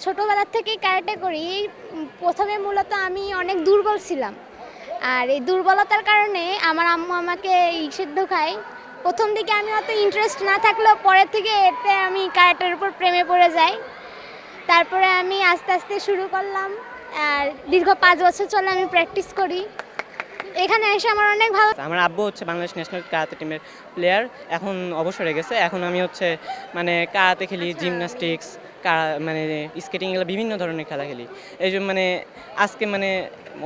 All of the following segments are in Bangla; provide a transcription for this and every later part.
ছোটোবেলার থেকেই ক্যারাটে করি। প্রথমে মূলত আমি অনেক দুর্বল ছিলাম, আর এই দুর্বলতার কারণে আমার আম্মু আমাকে সিদ্ধ খায়। প্রথম দিকে আমি অত ইন্টারেস্ট না থাকলেও পরের থেকে এতে আমি ক্যারাটের উপর প্রেমে পড়ে যাই। তারপরে আমি আস্তে আস্তে শুরু করলাম, আর দীর্ঘ 5 বছর চলে আমি প্র্যাকটিস করি। এখানে এসে আমার অনেক ভালো। আমার আব্বু হচ্ছে বাংলাদেশ ন্যাশনাল কারাতে টিমের প্লেয়ার, এখন অবসরে গেছে। এখন আমি হচ্ছে মানে কারাতে খেলি, জিমন্যাস্টিক্স, মানে স্কেটিং, এগুলো বিভিন্ন ধরনের খেলা খেলি। এই জন্য মানে আজকে মানে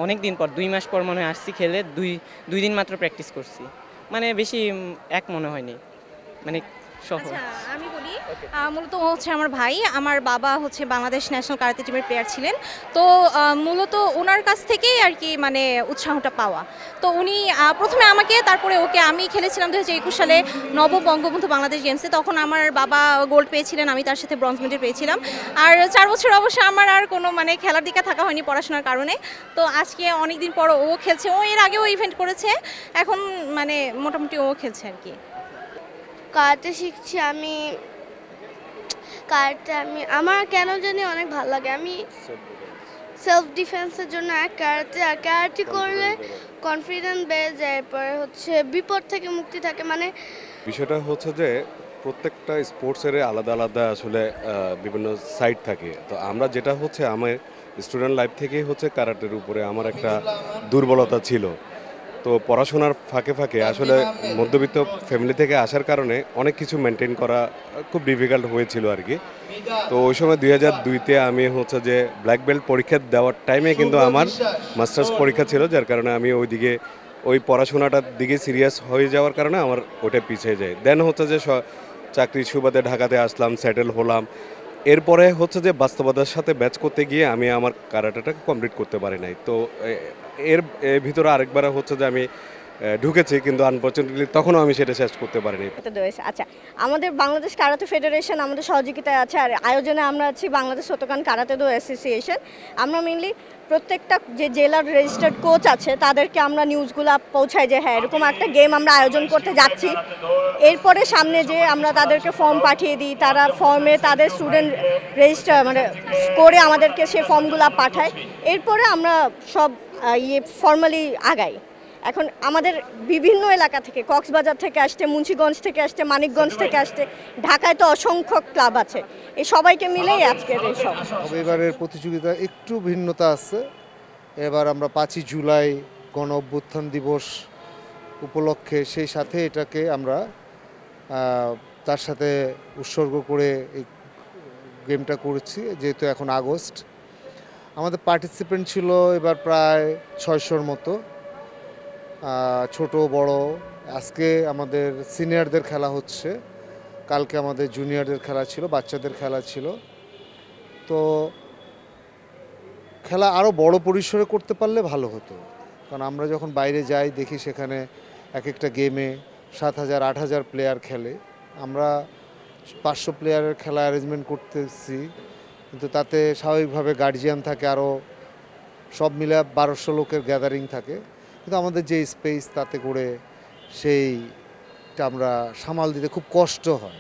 অনেক দিন পর 2 মাস পর মনে হয় আসছি খেলে, দুই দিন মাত্র প্র্যাকটিস করছি, মানে বেশি এক মনে হয়নি, মানে সহজ। আমি বলি, মূলত ও হচ্ছে আমার ভাই। আমার বাবা হচ্ছে বাংলাদেশ ন্যাশনাল কারাতে টিমের প্লেয়ার ছিলেন। তো মূলত ওনার কাছ থেকেই আর কি মানে উৎসাহটা পাওয়া। তো উনি প্রথমে আমাকে, তারপরে ওকে। আমি খেলেছিলাম 2021 সালে নবম বঙ্গবন্ধু বাংলাদেশ গেমসে। তখন আমার বাবা গোল্ড পেয়েছিলেন, আমি তার সাথে ব্রঞ্জ মেডেল পেয়েছিলাম। আর 4 বছর অবশ্য আমার আর কোনো মানে খেলার দিকে থাকা হয়নি পড়াশোনার কারণে। তো আজকে অনেক দিন পর ও খেলছে। ও এর আগেও ইভেন্ট করেছে, এখন মানে মোটামুটি ও খেলছে আর কি। কারাতে শিখছি আমি। কারাতে আমার কেন জানি অনেক ভালো লাগে। আমি সেলফ ডিফেন্সের জন্য ক্যারাটে করলে কনফিডেন্স বেড়ে যায়, পরে হচ্ছে বিপদ থেকে মুক্তি থাকে। মানে বিষয়টা হচ্ছে যে প্রত্যেকটা স্পোর্টসের আলাদা আলাদা আসলে বিভিন্ন সাইড থাকে। তো আমরা যেটা হচ্ছে আমার স্টুডেন্ট লাইফ থেকেই হচ্ছে কারাটের উপরে আমার একটা দুর্বলতা ছিল। তো পড়াশোনার ফাঁকে ফাঁকে আসলে মধ্যবিত্ত ফ্যামিলি থেকে আসার কারণে অনেক কিছু মেনটেন করা খুব ডিফিকাল্ট হয়েছিল আর কি। তো ওই সময় 2002-তে আমি হচ্ছে যে ব্ল্যাক বেল্ট পরীক্ষা দেওয়ার টাইমে কিন্তু আমার মাস্টার্স পরীক্ষা ছিল, যার কারণে আমি ওই পড়াশোনাটার দিকে সিরিয়াস হয়ে যাওয়ার কারণে আমার ওটা পিছিয়ে যায়। দেন হচ্ছে যে চাকরির সুবাদে ঢাকাতে আসলাম, সেটেল হলাম। এরপরে হচ্ছে যে বাস্তবতার সাথে ব্যাচ করতে গিয়ে আমি আমার কারাটেটা কমপ্লিট করতে পারি নাই। তো এর ভিতরে আরেকবার হচ্ছে যে আমি ঢুকেছি, কিন্তু আনফর্চুনেটলি তখনও আমি সেটা শেষ করতে পারিনি। আচ্ছা, আমাদের বাংলাদেশ কারাতে ফেডারেশন আমাদের সহযোগিতায় আছে, আর আয়োজনে আমরা আছি বাংলাদেশ শতকান কারাতে দো অ্যাসোসিয়েশন। আমরা মেনলি প্রত্যেকটা যে জেলার রেজিস্টার্ড কোচ আছে তাদেরকে আমরা নিউজগুলো পৌঁছাই যে হ্যাঁ এরকম একটা গেম আমরা আয়োজন করতে যাচ্ছি। এরপরে সামনে যে আমরা তাদেরকে ফর্ম পাঠিয়ে দিই, তারা ফর্মে তাদের স্টুডেন্ট রেজিস্টার মানে করে আমাদেরকে সেই ফর্মগুলো পাঠায়। এরপরে আমরা সব ফর্মালি আগাই। এখন আমাদের বিভিন্ন এলাকা থেকে, কক্সবাজার থেকে আসছে, মুন্সিগঞ্জ থেকে আসছে, মানিকগঞ্জ থেকে আসছে, ঢাকায় তো অসংখ্য ক্লাব আছে। এই সবাইকে মিলেই আজকের এই সব। এবারের প্রতিযোগিতা একটু ভিন্নতা আছে। এবার আমরা 5ই জুলাই গণ অভ্যুত্থান দিবস উপলক্ষে সেই সাথে এটাকে আমরা তার সাথে উৎসর্গ করে এই গেমটা করেছি। যেহেতু এখন আগস্ট, আমাদের পার্টিসিপেন্ট ছিল এবার প্রায় 600-র মতো, ছোট বড়। আজকে আমাদের সিনিয়রদের খেলা হচ্ছে, কালকে আমাদের জুনিয়রদের খেলা ছিল, বাচ্চাদের খেলা ছিল। তো খেলা আরও বড় পরিসরে করতে পারলে ভালো হতো, কারণ আমরা যখন বাইরে যাই দেখি সেখানে এক একটা গেমে 7,000 8,000 প্লেয়ার খেলে। আমরা 500 প্লেয়ারের খেলা অ্যারেঞ্জমেন্ট করতেছি, কিন্তু তাতে স্বাভাবিকভাবে গার্জিয়ান থাকে, আরও সব মিলে 1200 লোকের গ্যাদারিং থাকে। কিন্তু আমাদের যে স্পেস, তাতে করে সেইটা আমরা সামাল দিতে খুব কষ্ট হয়।